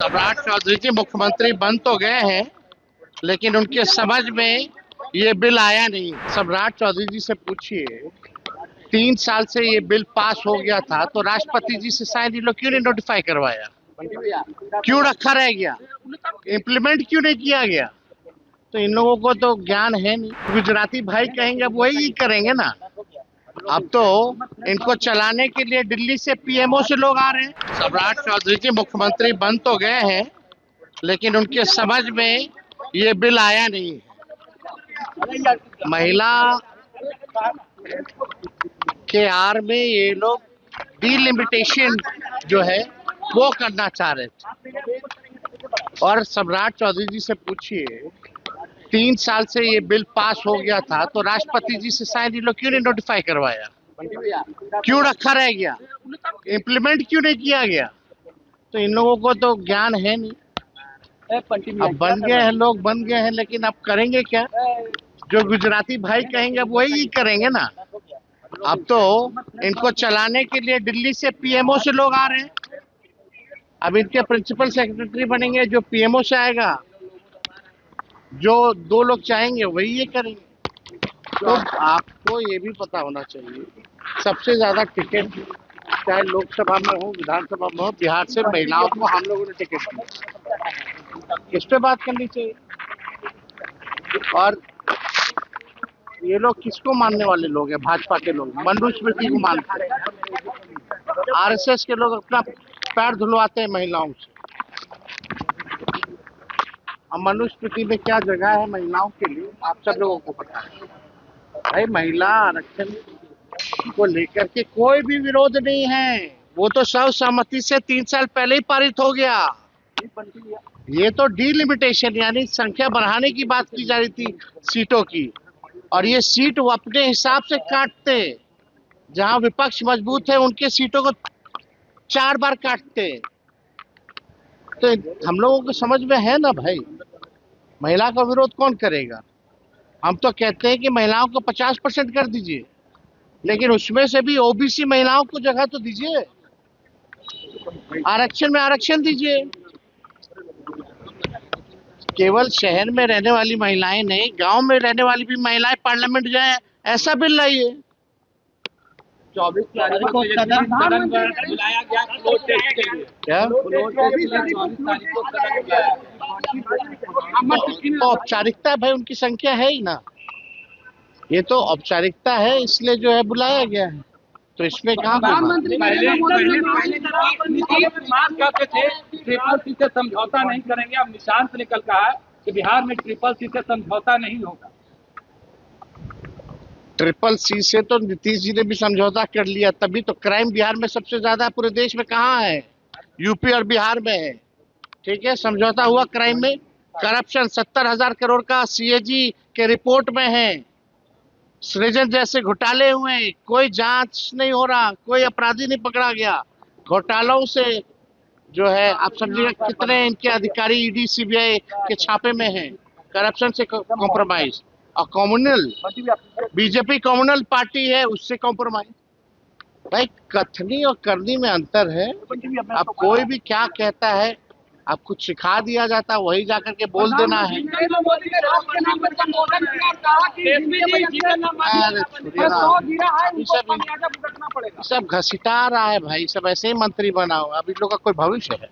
सम्राट चौधरी जी मुख्यमंत्री बन तो गए हैं, लेकिन उनके समझ में ये बिल आया नहीं। सम्राट चौधरी जी से पूछिए, 3 साल से ये बिल पास हो गया था तो राष्ट्रपति जी से शायद ये लोग क्यों नहीं नोटिफाई करवाया, क्यों रखा रह गया, इम्प्लीमेंट क्यों नहीं किया गया। तो इन लोगों को तो ज्ञान है नहीं। गुजराती भाई कहेंगे अब वही करेंगे ना। अब तो इनको चलाने के लिए दिल्ली से पीएमओ से लोग आ रहे हैं। सम्राट चौधरी जी मुख्यमंत्री बन तो गए हैं, लेकिन उनके समझ में ये बिल आया नहीं है। महिला के आड़ में ये लोग डिलिमिटेशन जो है वो करना चाह रहे थे। और सम्राट चौधरी जी से पूछिए, 3 साल से ये बिल पास हो गया था तो राष्ट्रपति जी से शायद ये लोग क्यों नहीं नोटिफाई करवाया, क्यों रखा रह गया, इम्प्लीमेंट क्यों नहीं किया गया। तो इन लोगों को तो ज्ञान है नहीं। अब बन गए हैं लोग, बन गए हैं, लेकिन अब करेंगे क्या। जो गुजराती भाई कहेंगे अब वही करेंगे ना। अब तो इनको चलाने के लिए दिल्ली से पीएमओ से लोग आ रहे हैं। अब इनके प्रिंसिपल सेक्रेटरी बनेंगे, जो पीएमओ से आएगा, जो 2 लोग चाहेंगे वही ये करेंगे। तो आपको ये भी पता होना चाहिए, सबसे ज्यादा टिकट चाहे लोकसभा में हो, विधानसभा में हो, बिहार से महिलाओं को हम लोगों ने टिकट दिया। इस पे बात करनी चाहिए। और ये लोग किसको मानने वाले लोग हैं? भाजपा के लोग मनुस्मृति को मानते हैं। आरएसएस के लोग अपना पैर धुलवाते हैं महिलाओं से। अब मनुस्मृति में क्या जगह है महिलाओं के लिए, आप सब लोगों को पता है। भाई महिला आरक्षण को लेकर के कोई भी विरोध नहीं है। वो तो सर्वसम्मति से 3 साल पहले ही पारित हो गया। ये तो डिलिमिटेशन यानी संख्या बढ़ाने की बात की जा रही थी सीटों की, और ये सीट वो अपने हिसाब से काटते। जहां विपक्ष मजबूत है उनके सीटों को 4 बार काटते। तो हम लोगों को समझ में है ना भाई, महिला का विरोध कौन करेगा। हम तो कहते हैं कि महिलाओं को 50% कर दीजिए, लेकिन उसमें से भी ओबीसी महिलाओं को जगह तो दीजिए, आरक्षण में आरक्षण दीजिए। केवल शहर में रहने वाली महिलाएं नहीं, गांव में रहने वाली भी महिलाएं पार्लियामेंट जाए, ऐसा बिल लाइए। 24 तारीख को सदन बुलाया गया फ्लोर टेस्ट के लिए। क्या 24 तारीख को सदन बुलाया। तो औपचारिकता भाई, उनकी संख्या है ही ना। ये तो औपचारिकता है, इसलिए जो है बुलाया गया है। तो इसमें कहाँ प्रधानमंत्री कहते थे ट्रिपल सी से समझौता नहीं करेंगे। अब निशांत निकल कहा है कि बिहार में ट्रिपल सी से समझौता नहीं होगा। ट्रिपल सी से तो नीतीश जी ने भी समझौता कर लिया, तभी तो क्राइम बिहार में सबसे ज्यादा पूरे देश में कहाँ है, यूपी और बिहार में है। ठीक है, समझौता हुआ क्राइम में। करप्शन 70,000 करोड़ का सीएजी के रिपोर्ट में है। सृजन जैसे घोटाले हुए, कोई जांच नहीं हो रहा, कोई अपराधी नहीं पकड़ा गया। घोटालों से जो है आप समझिएगा कितने इनके अधिकारी ईडी सीबीआई के छापे में हैं। करप्शन से कॉम्प्रोमाइज। और कम्युनल बीजेपी कम्युनल पार्टी है, उससे कॉम्प्रोमाइज। भाई कथनी और करनी में अंतर है। अब कोई भी क्या कहता है, आप कुछ सिखा दिया जाता है वही जाकर के बोल देना है। सब घसीटा रहा है भाई, सब ऐसे ही मंत्री बनाओ। अब इन लोग का कोई भविष्य है?